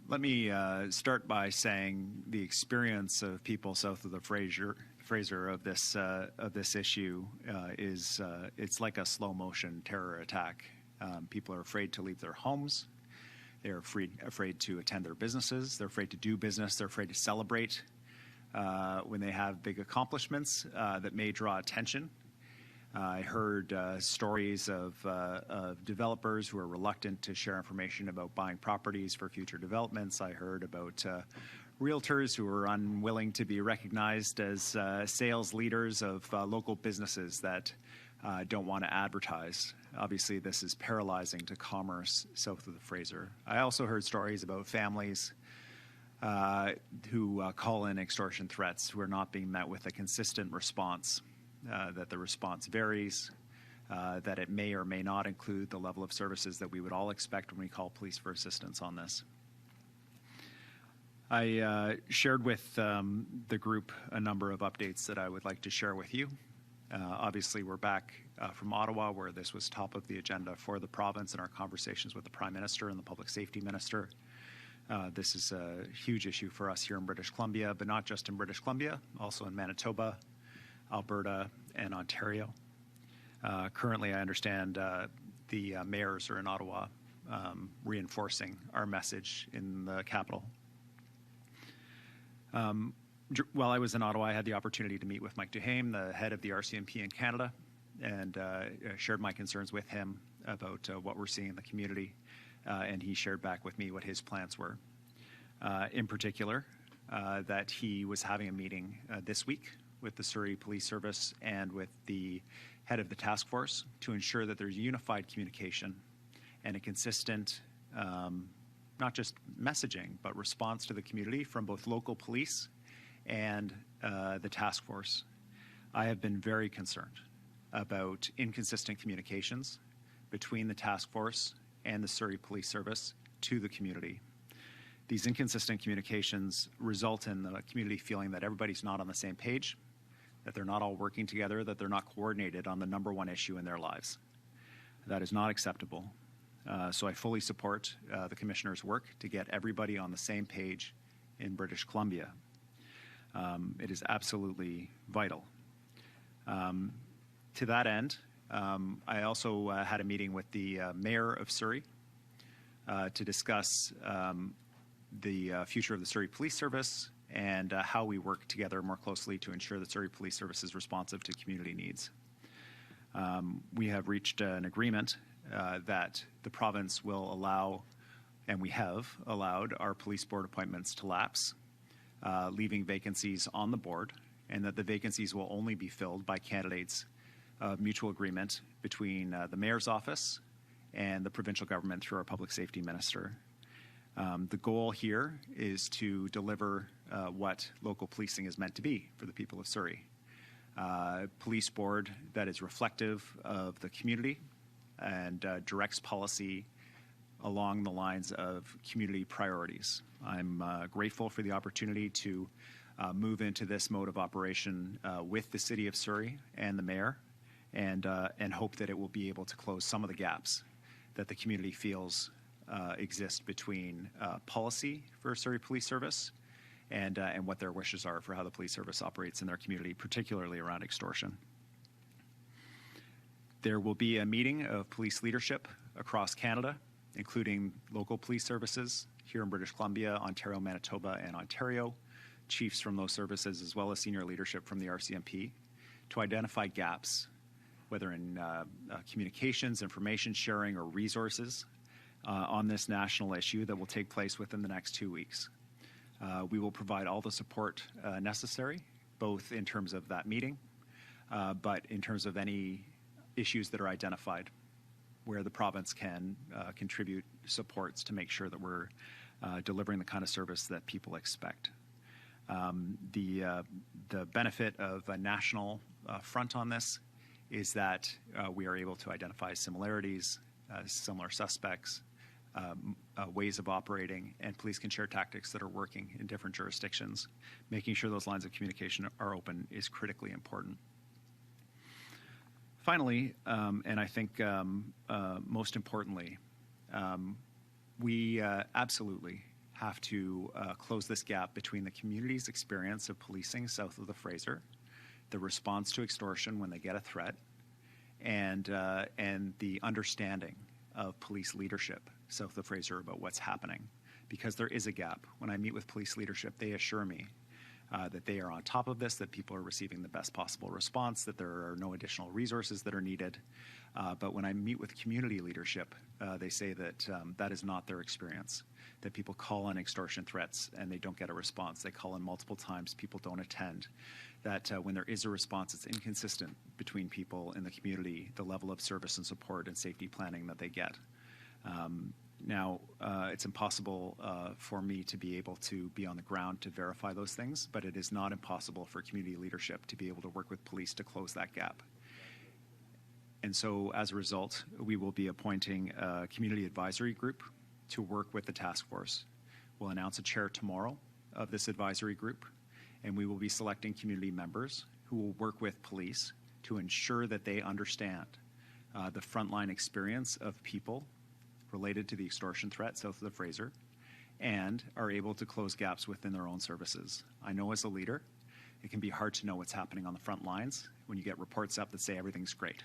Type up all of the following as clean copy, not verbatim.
Let me start by saying the experience of people south of the Fraser of this issue is it's like a slow motion terror attack. People are afraid to leave their homes. They're afraid to attend their businesses. They're afraid to do business. They're afraid to celebrate when they have big accomplishments that may draw attention. I heard stories of developers who are reluctant to share information about buying properties for future developments. I heard about realtors who are unwilling to be recognized as sales leaders of local businesses that don't want to advertise. Obviously, this is paralyzing to commerce south of the Fraser. I also heard stories about families who call in extortion threats who are not being met with a consistent response. That the response varies, that it may or may not include the level of services that we would all expect when we call police for assistance on this. I shared with the group a number of updates that I would like to share with you. Obviously, we're back from Ottawa, where this was top of the agenda for the province in our conversations with the Prime Minister and the Public Safety Minister. This is a huge issue for us here in British Columbia, but not just in British Columbia, also in Manitoba, Alberta, and Ontario. Currently, I understand the mayors are in Ottawa reinforcing our message in the capital. While I was in Ottawa, I had the opportunity to meet with Mike Duhaime, the head of the RCMP in Canada, and shared my concerns with him about what we're seeing in the community, and he shared back with me what his plans were. In particular, that he was having a meeting this week with the Surrey Police Service and with the head of the task force to ensure that there's unified communication and a consistent, not just messaging, but response to the community from both local police and the task force. I have been very concerned about inconsistent communications between the task force and the Surrey Police Service to the community. These inconsistent communications result in the community feeling that everybody's not on the same page, that they're not all working together, that they're not coordinated on the number one issue in their lives. That is not acceptable. So I fully support the Commissioner's work to get everybody on the same page in British Columbia. It is absolutely vital. To that end, I also had a meeting with the Mayor of Surrey to discuss the future of the Surrey Police Service and how we work together more closely to ensure that Surrey Police Service is responsive to community needs. We have reached an agreement that the province will allow, and we have allowed, our police board appointments to lapse, leaving vacancies on the board, and that the vacancies will only be filled by candidates of mutual agreement between the Mayor's office and the provincial government through our Public Safety Minister. The goal here is to deliver what local policing is meant to be for the people of Surrey. Police board that is reflective of the community and directs policy along the lines of community priorities. I'm grateful for the opportunity to move into this mode of operation with the City of Surrey and the Mayor, and hope that it will be able to close some of the gaps that the community feels exist between policy for Surrey Police Service and what their wishes are for how the police service operates in their community, particularly around extortion. There will be a meeting of police leadership across Canada, including local police services here in British Columbia, Ontario, Manitoba, and Ontario, chiefs from those services, as well as senior leadership from the RCMP, to identify gaps, whether in communications, information sharing, or resources on this national issue that will take place within the next 2 weeks. We will provide all the support necessary, both in terms of that meeting, but in terms of any issues that are identified where the province can contribute supports to make sure that we're delivering the kind of service that people expect. The benefit of a national front on this is that we are able to identify similarities, similar suspects, ways of operating, and police can share tactics that are working in different jurisdictions. Making sure those lines of communication are open is critically important. Finally, and I think most importantly, we absolutely have to close this gap between the community's experience of policing south of the Fraser, the response to extortion when they get a threat, and the understanding of police leadership south of the Fraser about what's happening, because there is a gap. When I meet with police leadership, they assure me that they are on top of this, that people are receiving the best possible response, that there are no additional resources that are needed. But when I meet with community leadership, they say that that is not their experience, that people call on extortion threats and they don't get a response. They call in multiple times, people don't attend. That when there is a response, it's inconsistent between people in the community, the level of service and support and safety planning that they get. Now, it's impossible for me to be able to be on the ground to verify those things, but it is not impossible for community leadership to be able to work with police to close that gap. And so, as a result, we will be appointing a community advisory group to work with the task force. We'll announce a chair tomorrow of this advisory group, and we will be selecting community members who will work with police to ensure that they understand the frontline experience of people related to the extortion threat south of the Fraser, and are able to close gaps within their own services. I know as a leader, it can be hard to know what's happening on the front lines when you get reports up that say everything's great.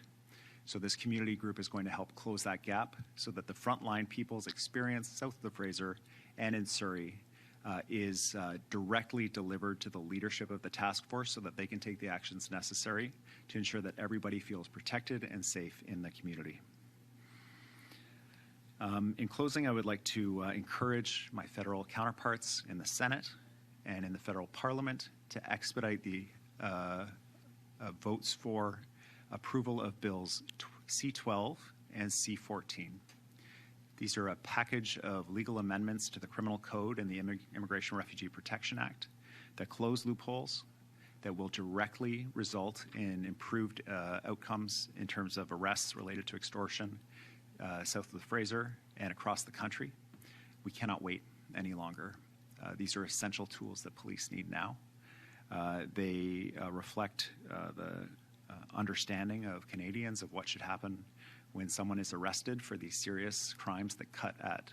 So this community group is going to help close that gap so that the frontline people's experience south of the Fraser and in Surrey is directly delivered to the leadership of the task force so that they can take the actions necessary to ensure that everybody feels protected and safe in the community. In closing, I would like to encourage my federal counterparts in the Senate and in the federal Parliament to expedite the votes for approval of bills C-12 and C-14. These are a package of legal amendments to the Criminal Code and the Immigration Refugee Protection Act that close loopholes, that will directly result in improved outcomes in terms of arrests related to extortion south of the Fraser and across the country. We cannot wait any longer. These are essential tools that police need now. They reflect the understanding of Canadians of what should happen when someone is arrested for these serious crimes that cut at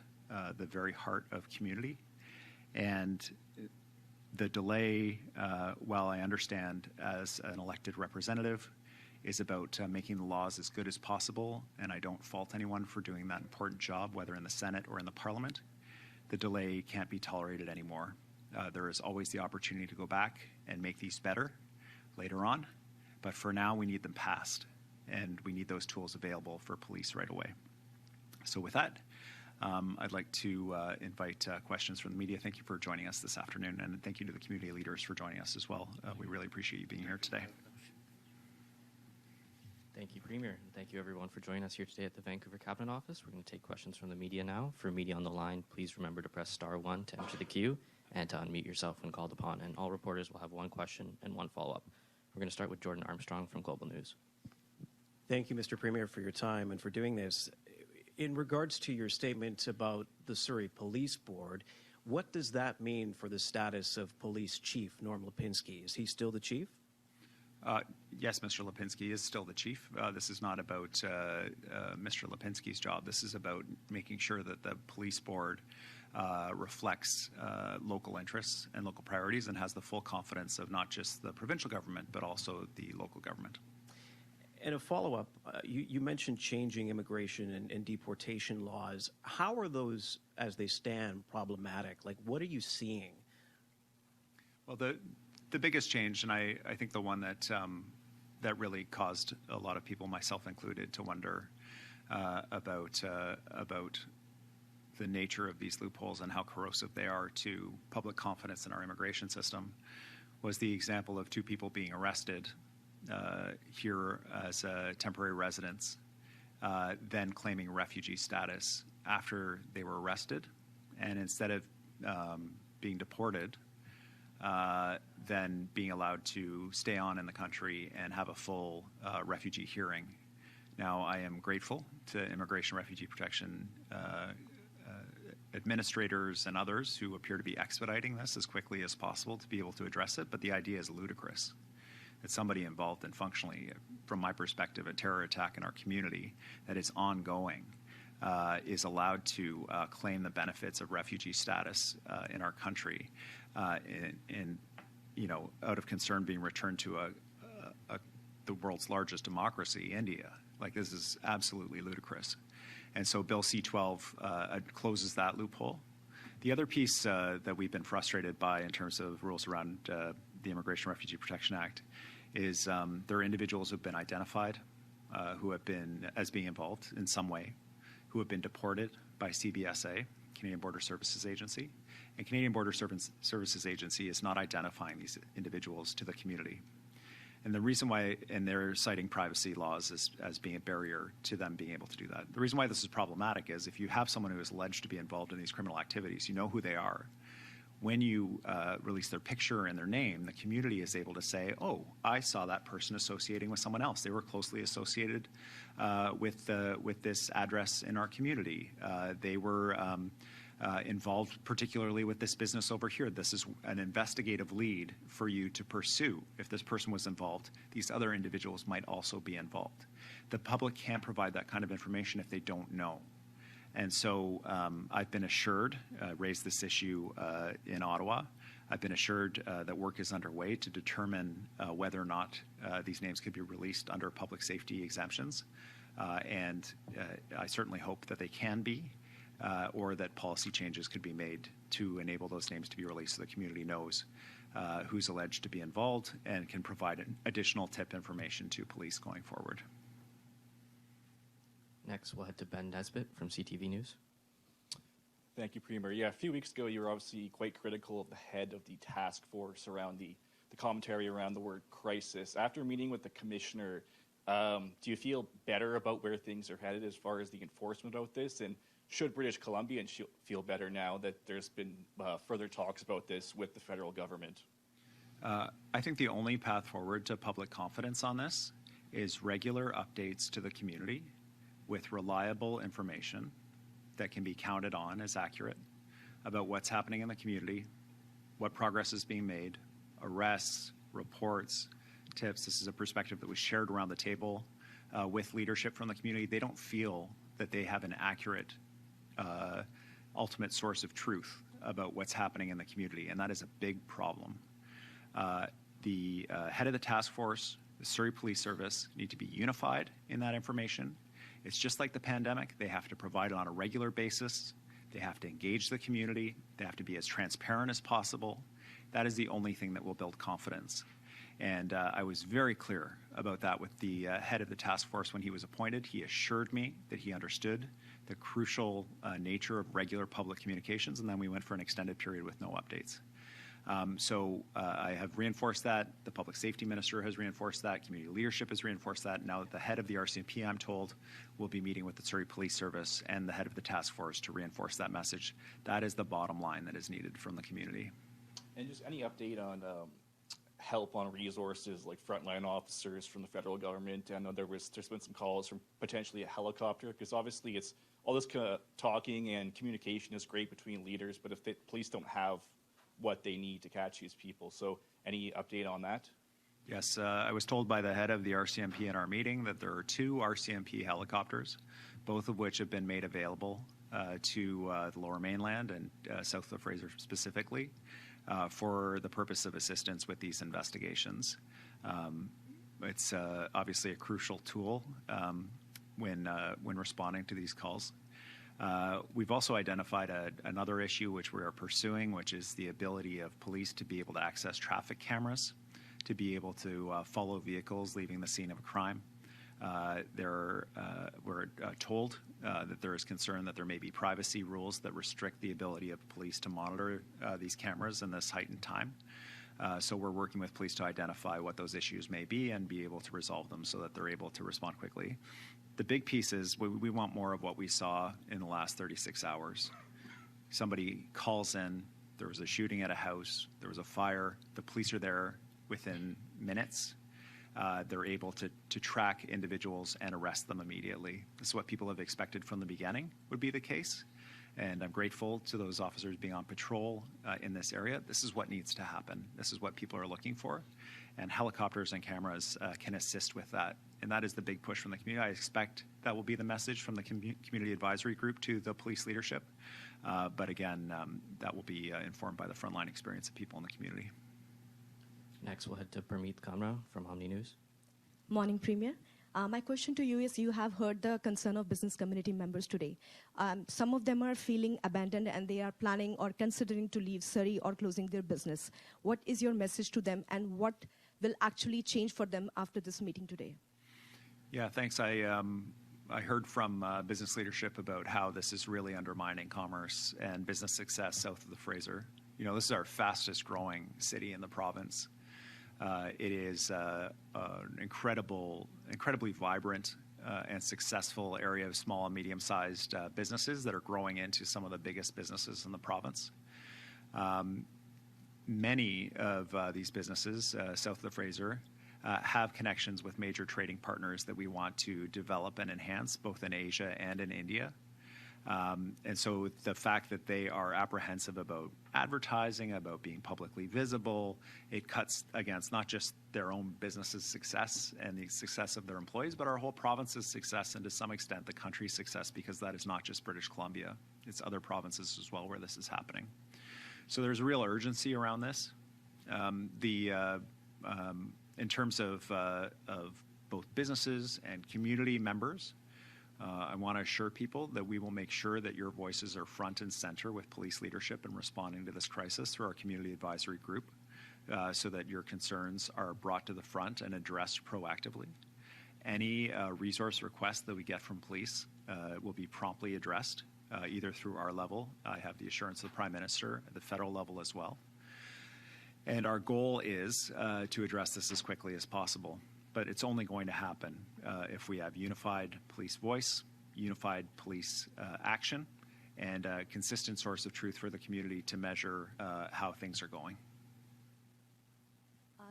the very heart of community. And the delay, while I understand as an elected representative, is about making the laws as good as possible, and I don't fault anyone for doing that important job, whether in the Senate or in the Parliament. The delay can't be tolerated anymore. There is always the opportunity to go back and make these better later on, but for now we need them passed, and we need those tools available for police right away. So with that, I'd like to invite questions from the media. Thank you for joining us this afternoon, and thank you to the community leaders for joining us as well. We really appreciate you being here today. Thank you, Premier, and thank you everyone for joining us here today at the Vancouver Cabinet Office. We're going to take questions from the media now. For media on the line, please remember to press *1 to enter the queue and to unmute yourself when called upon. And all reporters will have one question and one follow-up. We're going to start with Jordan Armstrong from Global News. Thank you, Mr. Premier, for your time and for doing this. In regards to your statement about the Surrey Police Board, what does that mean for the status of Police Chief Norm Lipinski? Is he still the chief? Yes, Mr. Lipinski is still the chief. This is not about Mr. Lipinski's job. This is about making sure that the police board reflects local interests and local priorities and has the full confidence of not just the provincial government, but also the local government. And a follow-up, you mentioned changing immigration and deportation laws. How are those, as they stand, problematic? Like, what are you seeing? Well, the biggest change, and I think the one that that really caused a lot of people, myself included, to wonder about the nature of these loopholes and how corrosive they are to public confidence in our immigration system, was the example of two people being arrested here as temporary residents, then claiming refugee status after they were arrested, and instead of being deported, then being allowed to stay on in the country and have a full refugee hearing. Now, I am grateful to Immigration Refugee Protection administrators and others who appear to be expediting this as quickly as possible to be able to address it, but the idea is ludicrous. That somebody involved in functionally, from my perspective, a terror attack in our community that is ongoing is allowed to claim the benefits of refugee status in our country, out of concern being returned to the world's largest democracy, India. Like, this is absolutely ludicrous. And so Bill C-12 closes that loophole. The other piece that we've been frustrated by in terms of rules around the Immigration Refugee Protection Act is there are individuals who have been identified who have been as being involved in some way, who have been deported by CBSA, Canadian Border Services Agency, and Canadian Border Services Agency is not identifying these individuals to the community. And the reason why, and they're citing privacy laws as being a barrier to them being able to do that. The reason why this is problematic is if you have someone who is alleged to be involved in these criminal activities, you know who they are. When you release their picture and their name, the community is able to say, oh, I saw that person associating with someone else. They were closely associated with this address in our community. They were involved particularly with this business over here. This is an investigative lead for you to pursue. If this person was involved, these other individuals might also be involved. The public can't provide that kind of information if they don't know. And so I've been assured, raised this issue in Ottawa, I've been assured that work is underway to determine whether or not these names could be released under public safety exemptions. And I certainly hope that they can be, or that policy changes could be made to enable those names to be released so the community knows who's alleged to be involved and can provide additional tip information to police going forward. Next, we'll head to Ben Nesbitt from CTV News. Thank you, Premier. Yeah, a few weeks ago, you were obviously quite critical of the head of the task force around the commentary around the word crisis. After meeting with the commissioner, do you feel better about where things are headed as far as the enforcement of this? And should British Columbia feel better now that there's been further talks about this with the federal government? I think the only path forward to public confidence on this is regular updates to the community with reliable information that can be counted on as accurate about what's happening in the community, what progress is being made, arrests, reports, tips. This is a perspective that was shared around the table with leadership from the community. They don't feel that they have an accurate ultimate source of truth about what's happening in the community, and that is a big problem. The head of the task force, the Surrey Police Service, need to be unified in that information. It's just like the pandemic. They have to provide it on a regular basis. They have to engage the community. They have to be as transparent as possible. That is the only thing that will build confidence. And I was very clear about that with the head of the task force when he was appointed. He assured me that he understood the crucial nature of regular public communications, and then we went for an extended period with no updates. So I have reinforced that. The public safety minister has reinforced that. Community leadership has reinforced that. Now the head of the RCMP, I'm told, will be meeting with the Surrey Police Service and the head of the task force to reinforce that message. That is the bottom line that is needed from the community. And just any update on help on resources like frontline officers from the federal government? I know there's been some calls from potentially a helicopter, because obviously it's all this kind of talking and communication is great between leaders, but if the police don't have what they need to catch these people. So any update on that? Yes, I was told by the head of the RCMP in our meeting that there are 2 RCMP helicopters, both of which have been made available to the Lower Mainland and south of the Fraser specifically for the purpose of assistance with these investigations. It's obviously a crucial tool when responding to these calls. We've also identified another issue which we are pursuing, which is the ability of police to be able to access traffic cameras, to be able to follow vehicles leaving the scene of a crime. We're told that there is concern that there may be privacy rules that restrict the ability of police to monitor these cameras in this heightened time. So we're working with police to identify what those issues may be and be able to resolve them so that they're able to respond quickly. The big piece is we want more of what we saw in the last 36 hours. Somebody calls in, there was a shooting at a house, there was a fire, the police are there within minutes. They're able to track individuals and arrest them immediately. This is what people have expected from the beginning would be the case. And I'm grateful to those officers being on patrol in this area. This is what needs to happen. This is what people are looking for. And helicopters and cameras can assist with that and that is the big push from the community. I expect that will be the message from the community advisory group to the police leadership. But again, that will be informed by the frontline experience of people in the community. Next, we'll head to Parmeet Kamra from Omni News. Morning, Premier. My question to you is, you have heard the concern of business community members today. Some of them are feeling abandoned and they are planning or considering to leave Surrey or closing their business. What is your message to them, and what will actually change for them after this meeting today? Yeah, thanks. I heard from business leadership about how this is really undermining commerce and business success south of the Fraser. You know, this is our fastest growing city in the province. It is an incredibly vibrant and successful area of small and medium-sized businesses that are growing into some of the biggest businesses in the province. Many of these businesses south of the Fraser have connections with major trading partners that we want to develop and enhance, both in Asia and in India. And so the fact that they are apprehensive about advertising, about being publicly visible, it cuts against not just their own business's success and the success of their employees, but our whole province's success, and to some extent the country's success, because that is not just British Columbia. It's other provinces as well where this is happening. So there's a real urgency around this. In terms of both businesses and community members, I want to assure people that we will make sure that your voices are front and center with police leadership in responding to this crisis through our community advisory group, so that your concerns are brought to the front and addressed proactively. Any resource requests that we get from police will be promptly addressed, either through our level. I have the assurance of the Prime Minister at the federal level as well. And our goal is to address this as quickly as possible. But it's only going to happen if we have unified police voice, unified police action, and a consistent source of truth for the community to measure how things are going.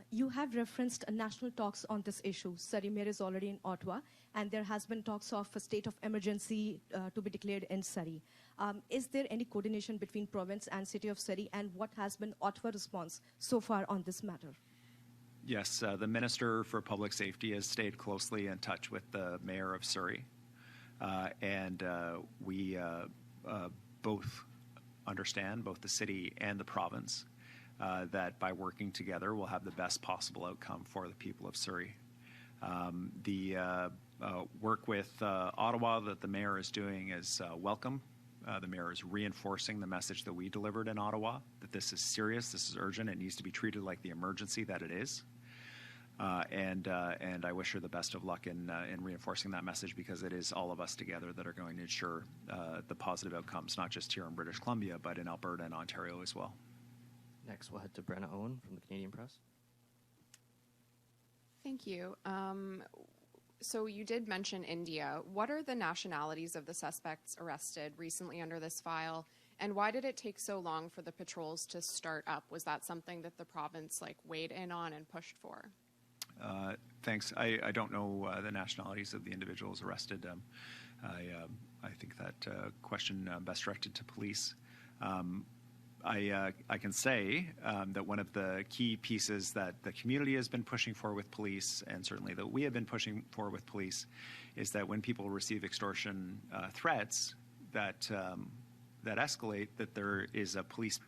You have referenced national talks on this issue. Surrey Mayor is already in Ottawa, and there has been talks of a state of emergency to be declared in Surrey. Is there any coordination between province and City of Surrey, and what has been Ottawa response so far on this matter? Yes, the Minister for Public Safety has stayed closely in touch with the Mayor of Surrey, and we both understand, both the city and the province, that by working together we'll have the best possible outcome for the people of Surrey. The work with Ottawa that the Mayor is doing is welcome. The Mayor is reinforcing the message that we delivered in Ottawa, that this is serious, this is urgent, it needs to be treated like the emergency that it is. And I wish her the best of luck in reinforcing that message, because it is all of us together that are going to ensure the positive outcomes, not just here in British Columbia, but in Alberta and Ontario as well. Next, we'll head to Brenna Owen from the Canadian Press. Thank you. So you did mention India. What are the nationalities of the suspects arrested recently under this file? And why did it take so long for the patrols to start up? Was that something that the province weighed in on and pushed for? Thanks. I don't know the nationalities of the individuals arrested. I think that question best directed to police. I can say that one of the key pieces that the community has been pushing for with police, and certainly that we have been pushing for with police, is that when people receive extortion threats that escalate, that there is a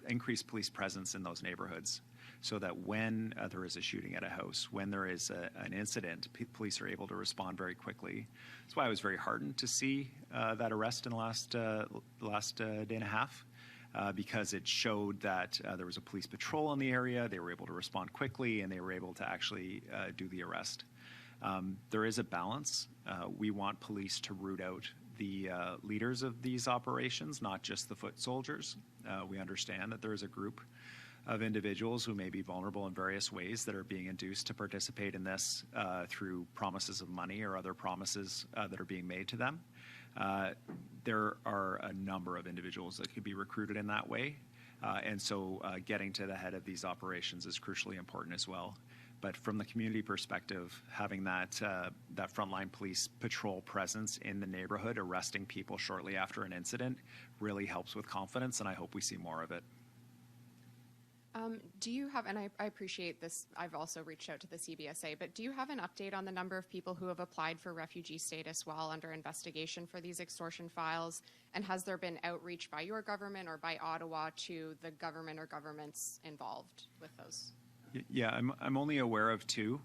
increased police presence in those neighborhoods, so that when there is a shooting at a house, when there is an incident, police are able to respond very quickly. That's why I was very heartened to see that arrest in the last day and a half. Because it showed that there was a police patrol in the area, they were able to respond quickly, and they were able to actually do the arrest. There is a balance. We want police to root out the leaders of these operations, not just the foot soldiers. We understand that there is a group of individuals who may be vulnerable in various ways that are being induced to participate in this through promises of money or other promises that are being made to them. There are a number of individuals that could be recruited in that way, and so getting to the head of these operations is crucially important as well. But from the community perspective, having that frontline police patrol presence in the neighborhood, arresting people shortly after an incident, really helps with confidence, and I hope we see more of it. Do you have, and I appreciate this, I've also reached out to the CBSA, but do you have an update on the number of people who have applied for refugee status while under investigation for these extortion files? And has there been outreach by your government or by Ottawa to the government or governments involved with those? Yeah, I'm only aware of two,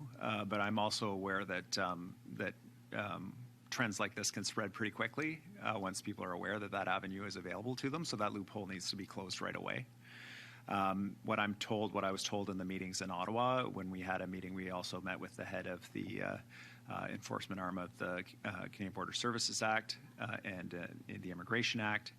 but I'm also aware that trends like this can spread pretty quickly once people are aware that that avenue is available to them. So that loophole needs to be closed right away. What I was told in the meetings in Ottawa, when we had a meeting, we also met with the head of the enforcement arm of the Canadian Border Services Act and the Immigration Act.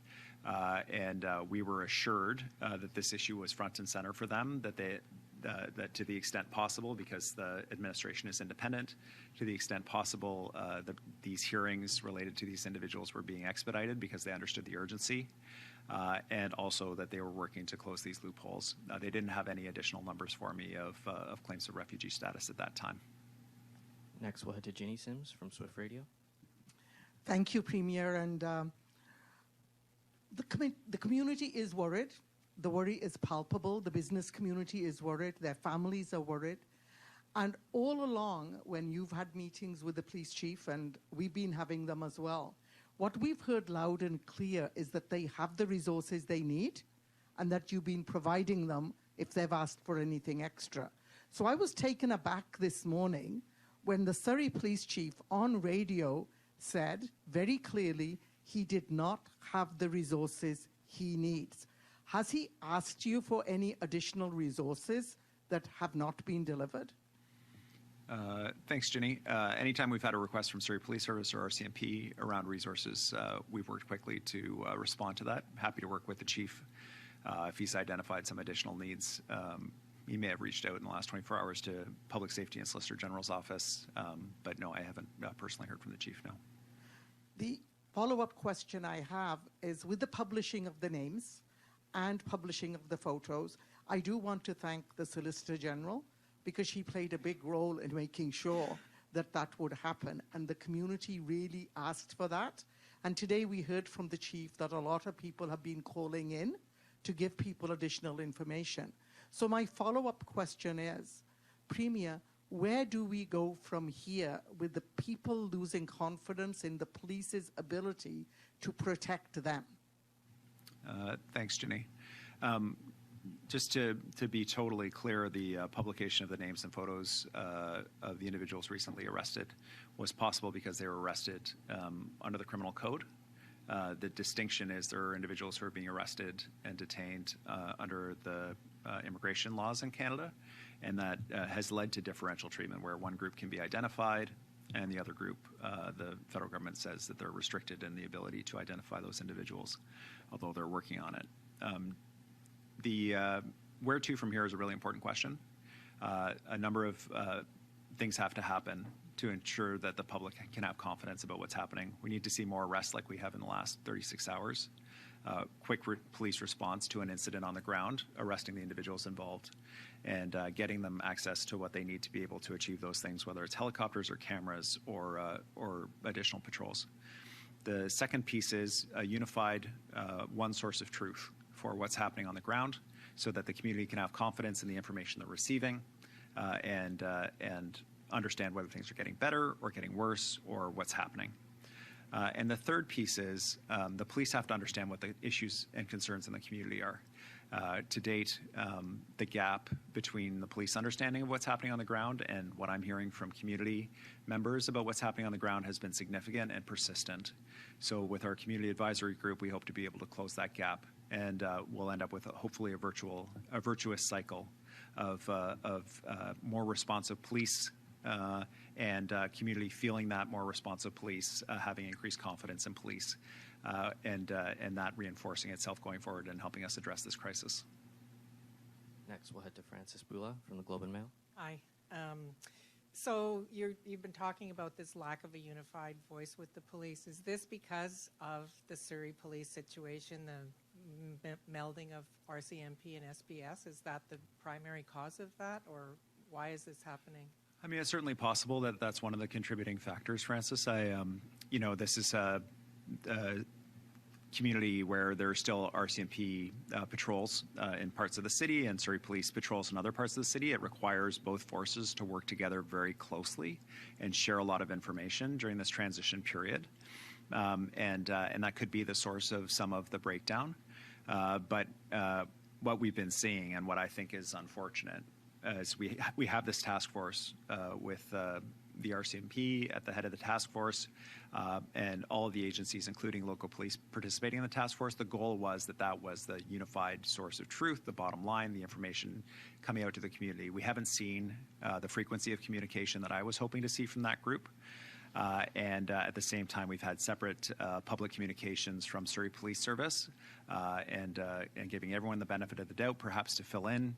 And we were assured that this issue was front and center for them, that to the extent possible, because the administration is independent, to the extent possible, these hearings related to these individuals were being expedited because they understood the urgency. And also that they were working to close these loopholes. They didn't have any additional numbers for me of claims of refugee status at that time. Next, we'll head to Ginny Sims from Swift Radio. Thank you, Premier. And the community is worried. The worry is palpable. The business community is worried. Their families are worried. And all along, when you've had meetings with the police chief, and we've been having them as well, what we've heard loud and clear is that they have the resources they need and that you've been providing them if they've asked for anything extra. So I was taken aback this morning when the Surrey police chief on radio said very clearly he did not have the resources he needs. Has he asked you for any additional resources that have not been delivered? Thanks, Ginny. Anytime we've had a request from Surrey Police Service or RCMP around resources, we've worked quickly to respond to that. Happy to work with the chief if he's identified some additional needs. He may have reached out in the last 24 hours to Public Safety and Solicitor General's office, but no, I haven't personally heard from the chief, no. The follow-up question I have is, with the publishing of the names and publishing of the photos, I do want to thank the Solicitor General, because she played a big role in making sure that that would happen. And the community really asked for that. And today we heard from the chief that a lot of people have been calling in to give people additional information. So my follow-up question is, Premier, where do we go from here with the people losing confidence in the police's ability to protect them? Thanks, Ginny. Just to be totally clear, the publication of the names and photos of the individuals recently arrested was possible because they were arrested under the criminal code. The distinction is there are individuals who are being arrested and detained under the immigration laws in Canada, and that has led to differential treatment where one group can be identified and the other group, the federal government says that they're restricted in the ability to identify those individuals, although they're working on it. The where to from here is a really important question. A number of things have to happen to ensure that the public can have confidence about what's happening. We need to see more arrests like we have in the last 36 hours. Quick police response to an incident on the ground, arresting the individuals involved, and getting them access to what they need to be able to achieve those things, whether it's helicopters or cameras or additional patrols. The second piece is a unified one source of truth for what's happening on the ground so that the community can have confidence in the information they're receiving and understand whether things are getting better or getting worse or what's happening. And the third piece is the police have to understand what the issues and concerns in the community are. To date, the gap between the police understanding of what's happening on the ground and what I'm hearing from community members about what's happening on the ground has been significant and persistent. So with our community advisory group, we hope to be able to close that gap, and we'll end up with hopefully a virtuous cycle of more responsive police and community feeling that more responsive police, having increased confidence in police, and that reinforcing itself going forward and helping us address this crisis. Next, we'll head to Francis Bula from the Globe and Mail. Hi. So you've been talking about this lack of a unified voice with the police. Is this because of the Surrey police situation, the melding of RCMP and SBS? Is that the primary cause of that, or why is this happening? I mean, it's certainly possible that that's one of the contributing factors, Francis. This is community where there are still RCMP patrols in parts of the city and Surrey Police patrols in other parts of the city. It requires both forces to work together very closely and share a lot of information during this transition period. And that could be the source of some of the breakdown. But what we've been seeing, and what I think is unfortunate, is we have this task force with the RCMP at the head of the task force, and all of the agencies, including local police, participating in the task force. The goal was that was the unified source of truth, the bottom line, the information coming out to the community. We haven't seen the frequency of communication that I was hoping to see from that group. And at the same time, we've had separate public communications from Surrey Police Service and giving everyone the benefit of the doubt, perhaps to fill in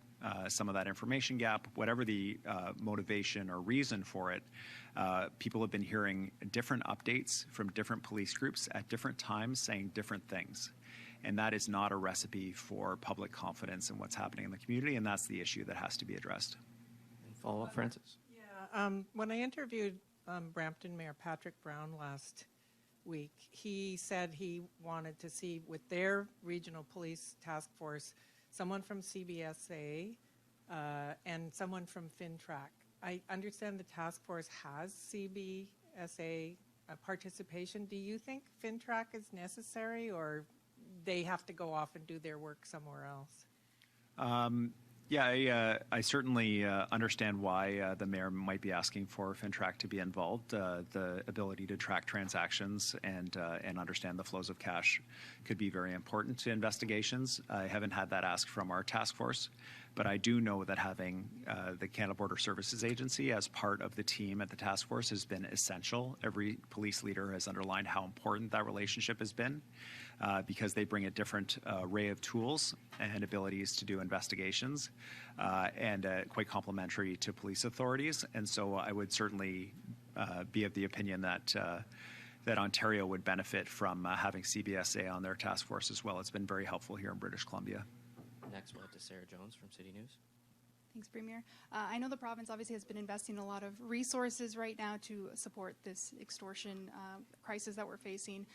some of that information gap. Whatever the motivation or reason for it, people have been hearing different updates from different police groups at different times saying different things. And that is not a recipe for public confidence in what's happening in the community, and that's the issue that has to be addressed. And follow up, Francis? Yeah, when I interviewed Brampton Mayor Patrick Brown last week, he said he wanted to see with their regional police task force someone from CBSA and someone from FinTrack. I understand the task force has CBSA participation. Do you think FinTrack is necessary, or they have to go off and do their work somewhere else? Yeah, I certainly understand why the mayor might be asking for FinTrack to be involved. The ability to track transactions and understand the flows of cash could be very important to investigations. I haven't had that ask from our task force, but I do know that having the Canada Border Services Agency as part of the team at the task force has been essential. Every police leader has underlined how important that relationship has been. Because they bring a different array of tools and abilities to do investigations and quite complementary to police authorities. And so I would certainly be of the opinion that Ontario would benefit from having CBSA on their task force as well. It's been very helpful here in British Columbia. Next, we'll head to Sarah Jones from City News. Thanks, Premier. I know the province obviously has been investing a lot of resources right now to support this extortion crisis that we're facing,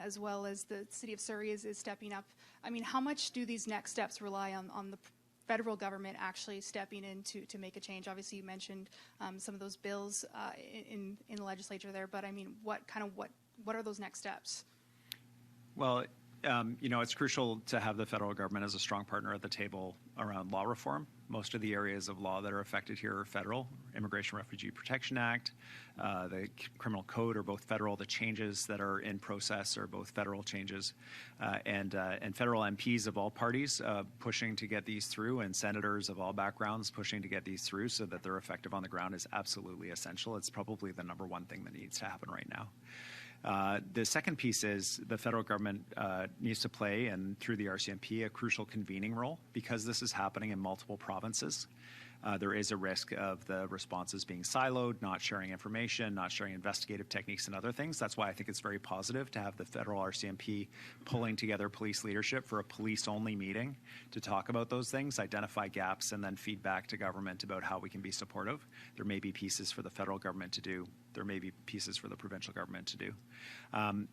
as well as the City of Surrey is stepping up. I mean, how much do these next steps rely on the federal government actually stepping in to make a change? Obviously, you mentioned some of those bills in the legislature there, but I mean, what are those next steps? Well, it's crucial to have the federal government as a strong partner at the table around law reform. Most of the areas of law that are affected here are federal. Immigration Refugee Protection Act, the Criminal Code are both federal. The changes that are in process are both federal changes. And federal MPs of all parties pushing to get these through, and senators of all backgrounds pushing to get these through so that they're effective on the ground is absolutely essential. It's probably the number one thing that needs to happen right now. The second piece is the federal government needs to play, and through the RCMP, a crucial convening role. Because this is happening in multiple provinces, there is a risk of the responses being siloed, not sharing information, not sharing investigative techniques and other things. That's why I think it's very positive to have the federal RCMP pulling together police leadership for a police-only meeting to talk about those things, identify gaps, and then feedback to government about how we can be supportive. There may be pieces for the federal government to do. There may be pieces for the provincial government to do.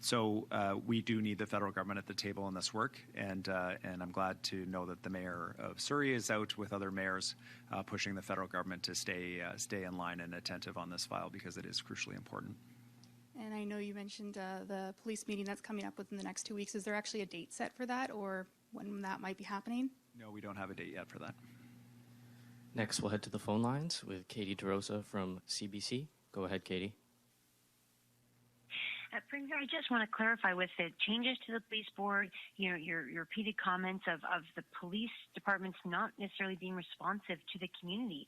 So we do need the federal government at the table in this work, and I'm glad to know that the mayor of Surrey is out with other mayors pushing the federal government to stay in line and attentive on this file, because it is crucially important. And I know you mentioned the police meeting that's coming up within the next 2 weeks. Is there actually a date set for that, or when that might be happening? No, we don't have a date yet for that. Next, we'll head to the phone lines with Katie DeRosa from CBC. Go ahead, Katie. Premier, I just want to clarify with the changes to the police board, your repeated comments of the police departments not necessarily being responsive to the community.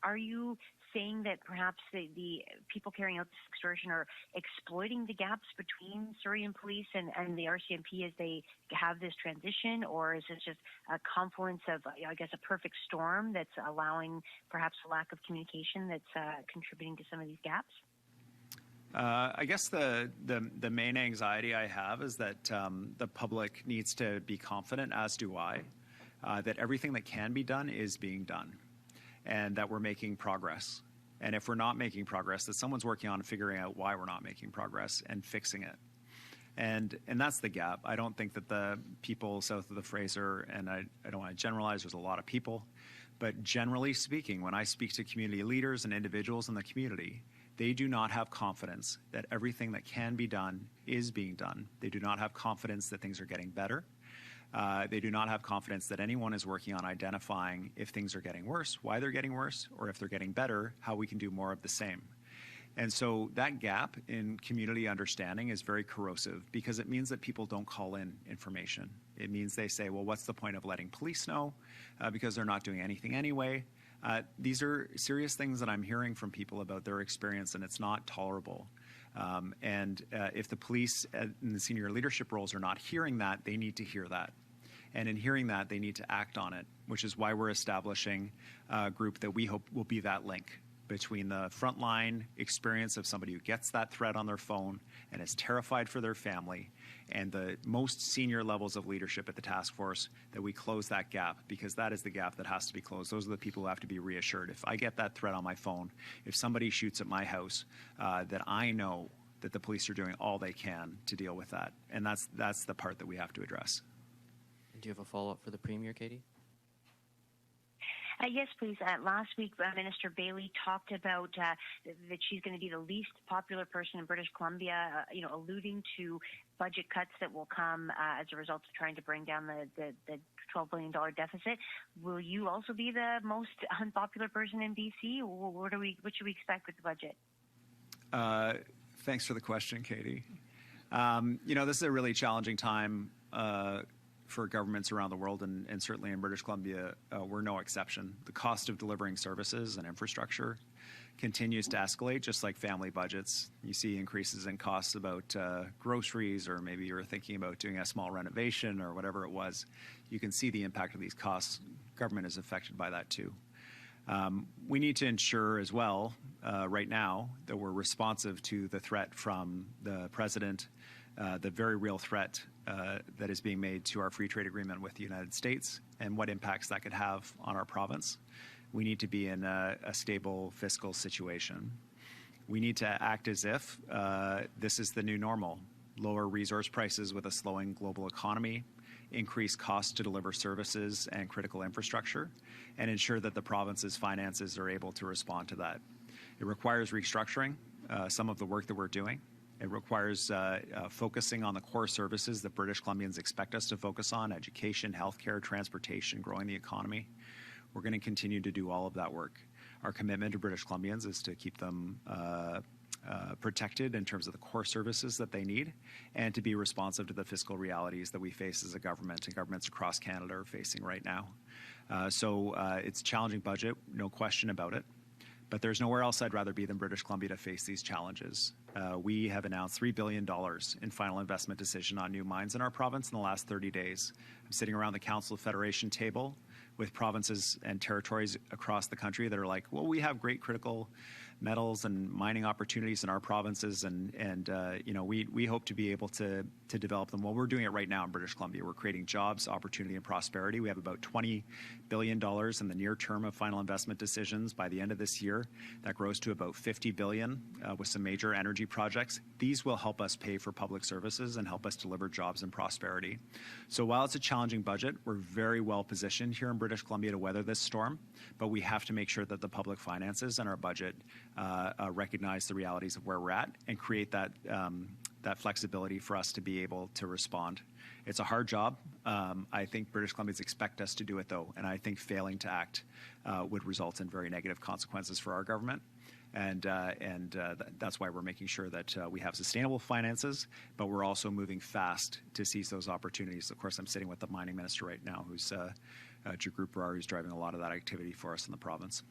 Are you saying that perhaps the people carrying out this extortion are exploiting the gaps between Surrey and police and the RCMP as they have this transition, or is this just a confluence of, I guess, a perfect storm that's allowing perhaps a lack of communication that's contributing to some of these gaps? I guess the main anxiety I have is that the public needs to be confident, as do I, that everything that can be done is being done, and that we're making progress. And if we're not making progress, that someone's working on figuring out why we're not making progress and fixing it. And that's the gap. I don't think that the people south of the Fraser, and I don't want to generalize, there's a lot of people, but generally speaking, when I speak to community leaders and individuals in the community, they do not have confidence that everything that can be done is being done. They do not have confidence that things are getting better. They do not have confidence that anyone is working on identifying if things are getting worse, why they're getting worse, or if they're getting better, how we can do more of the same. And so that gap in community understanding is very corrosive because it means that people don't call in information. It means they say, well, what's the point of letting police know because they're not doing anything anyway. These are serious things that I'm hearing from people about their experience, and it's not tolerable. If the police in the senior leadership roles are not hearing that, they need to hear that. And in hearing that, they need to act on it, which is why we're establishing a group that we hope will be that link between the frontline experience of somebody who gets that threat on their phone and is terrified for their family and the most senior levels of leadership at the task force, that we close that gap, because that is the gap that has to be closed. Those are the people who have to be reassured. If I get that threat on my phone, if somebody shoots at my house, that I know that the police are doing all they can to deal with that. And that's the part that we have to address. Do you have a follow-up for the Premier, Katie? Yes, please. Last week, Minister Bailey talked about that she's going to be the least popular person in British Columbia, alluding to budget cuts that will come as a result of trying to bring down the $12 billion deficit. Will you also be the most unpopular person in BC? What should we expect with the budget? Thanks for the question, Katie. This is a really challenging time for governments around the world, and certainly in British Columbia, we're no exception. The cost of delivering services and infrastructure continues to escalate, just like family budgets. You see increases in costs about groceries, or maybe you're thinking about doing a small renovation or whatever it was. You can see the impact of these costs. Government is affected by that too. We need to ensure as well, right now, that we're responsive to the threat from the president, the very real threat that is being made to our free trade agreement with the United States, and what impacts that could have on our province. We need to be in a stable fiscal situation. We need to act as if this is the new normal. Lower resource prices with a slowing global economy, increase costs to deliver services and critical infrastructure, and ensure that the province's finances are able to respond to that. It requires restructuring some of the work that we're doing. It requires focusing on the core services that British Columbians expect us to focus on: education, healthcare, transportation, growing the economy. We're going to continue to do all of that work. Our commitment to British Columbians is to keep them protected in terms of the core services that they need, and to be responsive to the fiscal realities that we face as a government, and governments across Canada are facing right now. So it's a challenging budget, no question about it. But there's nowhere else I'd rather be than British Columbia to face these challenges. We have announced $3 billion in final investment decision on new mines in our province in the last 30 days. I'm sitting around the Council of Federation table with provinces and territories across the country that are like, well, we have great critical metals and mining opportunities in our provinces, and we hope to be able to develop them. Well, we're doing it right now in British Columbia. We're creating jobs, opportunity, and prosperity. We have about $20 billion in the near term of final investment decisions by the end of this year. That grows to about $50 billion with some major energy projects. These will help us pay for public services and help us deliver jobs and prosperity. So while it's a challenging budget, we're very well positioned here in British Columbia to weather this storm, but we have to make sure that the public finances and our budget recognize the realities of where we're at and create that flexibility for us to be able to respond. It's a hard job. I think British Columbians expect us to do it, though, and I think failing to act would result in very negative consequences for our government. And that's why we're making sure that we have sustainable finances, but we're also moving fast to seize those opportunities. Of course, I'm sitting with the mining minister right now, who's Jagrup Brar, who's driving a lot of that activity for us in the province.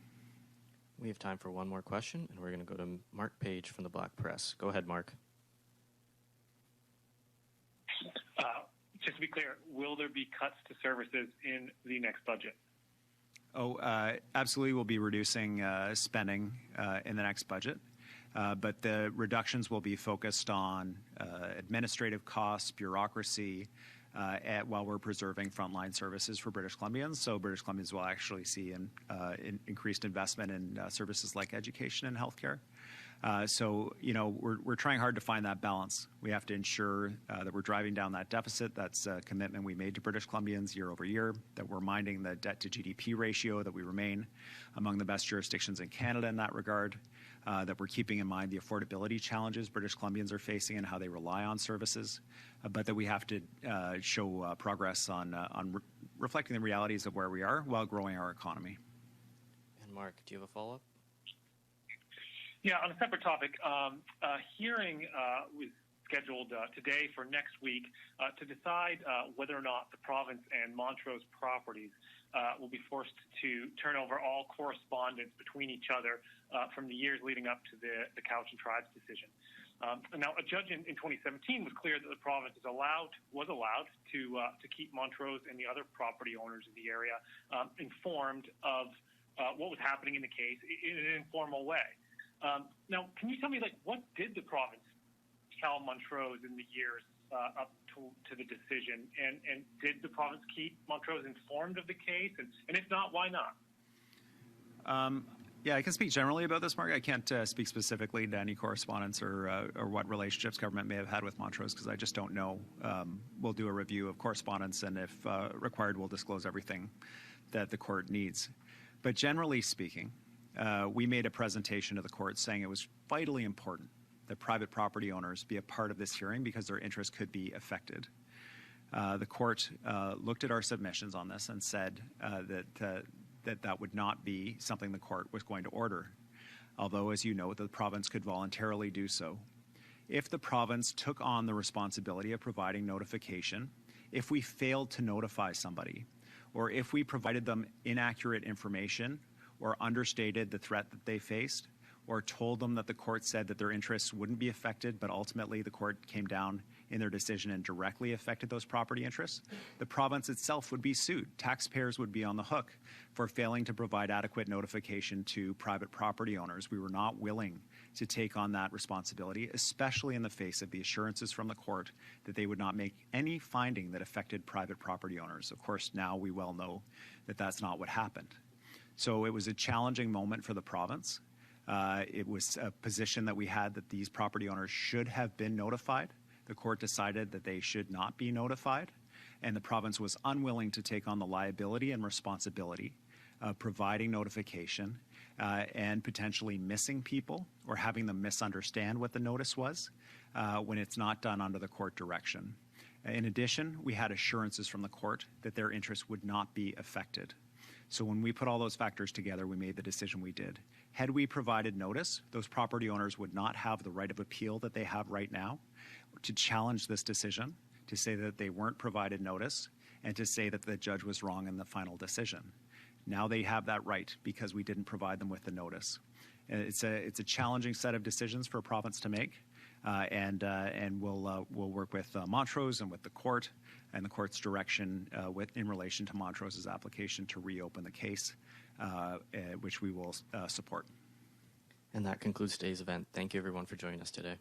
We have time for one more question, and we're going to go to Mark Page from the Black Press. Go ahead, Mark. Just to be clear, will there be cuts to services in the next budget? Absolutely, we'll be reducing spending in the next budget, but the reductions will be focused on administrative costs, bureaucracy, while we're preserving frontline services for British Columbians. So British Columbians will actually see increased investment in services like education and healthcare. So, we're trying hard to find that balance. We have to ensure that we're driving down that deficit. That's a commitment we made to British Columbians year over year, that we're minding the debt to GDP ratio, that we remain among the best jurisdictions in Canada in that regard, that we're keeping in mind the affordability challenges British Columbians are facing and how they rely on services, but that we have to show progress on reflecting the realities of where we are while growing our economy. And Mark, do you have a follow-up? Yeah, on a separate topic, a hearing was scheduled today for next week to decide whether or not the province and Montrose properties will be forced to turn over all correspondence between each other from the years leading up to the Cowichan Tribes decision. Now, a judge in 2017 was clear that the province was allowed to keep Montrose and the other property owners in the area informed of what was happening in the case in an informal way. Now, can you tell me, what did the province tell Montrose in the years up to the decision? And did the province keep Montrose informed of the case? And if not, why not? Yeah, I can speak generally about this, Mark. I can't speak specifically to any correspondence or what relationships government may have had with Montrose because I just don't know. We'll do a review of correspondence, and if required, we'll disclose everything that the court needs. But generally speaking, we made a presentation to the court saying it was vitally important that private property owners be a part of this hearing because their interests could be affected. The court looked at our submissions on this and said that would not be something the court was going to order, although, as you know, the province could voluntarily do so. If the province took on the responsibility of providing notification, if we failed to notify somebody, or if we provided them inaccurate information or understated the threat that they faced, or told them that the court said that their interests wouldn't be affected, but ultimately the court came down in their decision and directly affected those property interests, the province itself would be sued. Taxpayers would be on the hook for failing to provide adequate notification to private property owners. We were not willing to take on that responsibility, especially in the face of the assurances from the court that they would not make any finding that affected private property owners. Of course, now we well know that that's not what happened. So it was a challenging moment for the province. It was a position that we had that these property owners should have been notified. The court decided that they should not be notified, and the province was unwilling to take on the liability and responsibility of providing notification and potentially missing people or having them misunderstand what the notice was when it's not done under the court direction. In addition, we had assurances from the court that their interests would not be affected. So when we put all those factors together, we made the decision we did. Had we provided notice, those property owners would not have the right of appeal that they have right now to challenge this decision, to say that they weren't provided notice, and to say that the judge was wrong in the final decision. Now they have that right because we didn't provide them with the notice. It's a challenging set of decisions for a province to make, and we'll work with Montrose and with the court and the court's direction in relation to Montrose's application to reopen the case, which we will support. And that concludes today's event. Thank you, everyone, for joining us today.